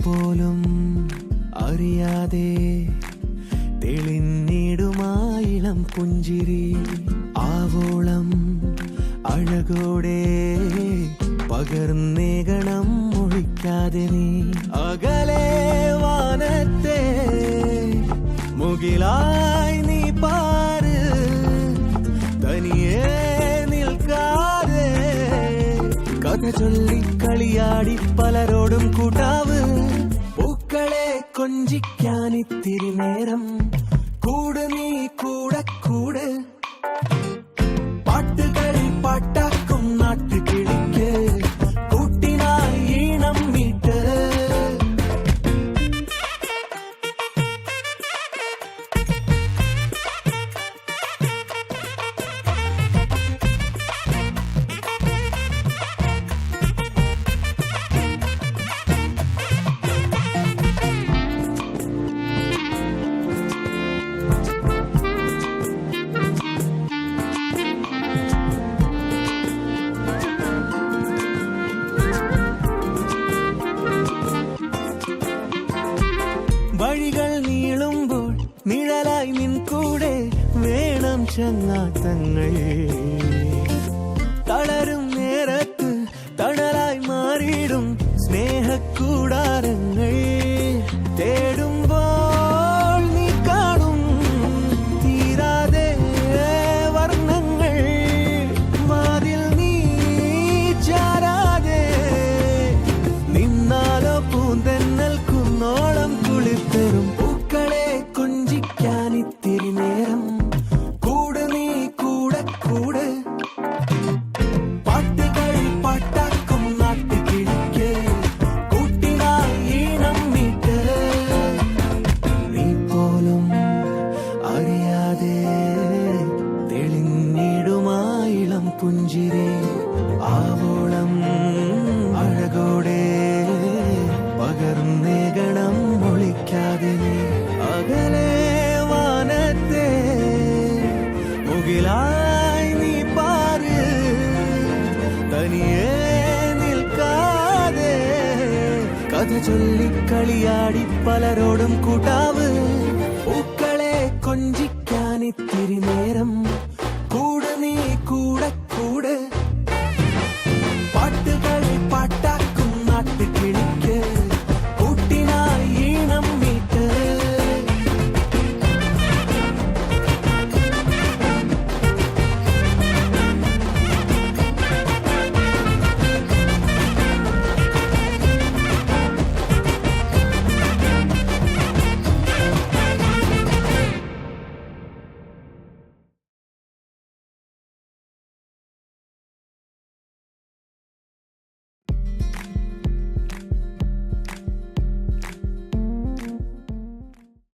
പോലും അറിയാതെ തെളിഞ്ഞിടുമായിളം പുഞ്ചിരി ആവോളം അഴകോടെ പകർന്നേകണം ഒഴിക്കാതെ നീ അകലെ വാനത്തെ മുകിലായി നീ പാര് തനിയെ നിൽക്കാതെ കഥ ചൊല്ലി കളിയാടി പലരോടും കൂട്ടാവ് പൂക്കളെ കൊഞ്ചിക്കാനിത്തിരി നേരം കൂട് നീ കൂടെ കൂട് പാട്ടുകളിൽ പാട്ടാക്കും നാട്ടുകിളിക്ക് കൂട്ടിനായി ഈണം മീട്ട് വഴികൾ നീളുമ്പോൾ നിഴലായി നിൻ കൂടെ വേണം ചങ്ങാത്തങ്ങൾ തളരും നേരത്ത് തണലായി മാറിയിടും സ്നേഹക്കൂടാരങ്ങൾ തേടുമ്പോൾ നീ കാണും തീരാതെ വർണ്ണങ്ങൾ വാതിൽ നീ ചാരാതെ നിന്നാലോ പൂന്തന്നൽ കുന്നോളം കുളിർത്തരും പൂക്കളെ കൊഞ്ചിക്കാനിത്തിരി നേരം കൂട് നീ കൂടെ കൂട് പാട്ടുകൾ പാട്ടാക്കും നാട്ടുകിളിക്ക് കൂട്ടിനായി ഈണം മീട്ട് നീ പോലും അറിയാതെ തെളിഞ്ഞിടുമായിളം പുഞ്ചിരി ആവോളം അഴകോടെ പകർന്നേകണം ഒളിക്കാതെ നീ അകലെ വാനത്തെ മുകിലായി നീ പാര് തനിയെ നിൽക്കാതെ കഥ ചൊല്ലി കളിയാടി പലരോടും കൂട്ടാവ് പൂക്കളെ കൊഞ്ചിക്കാനിത്തിരി നേരം കൂട് നീ കൂടെ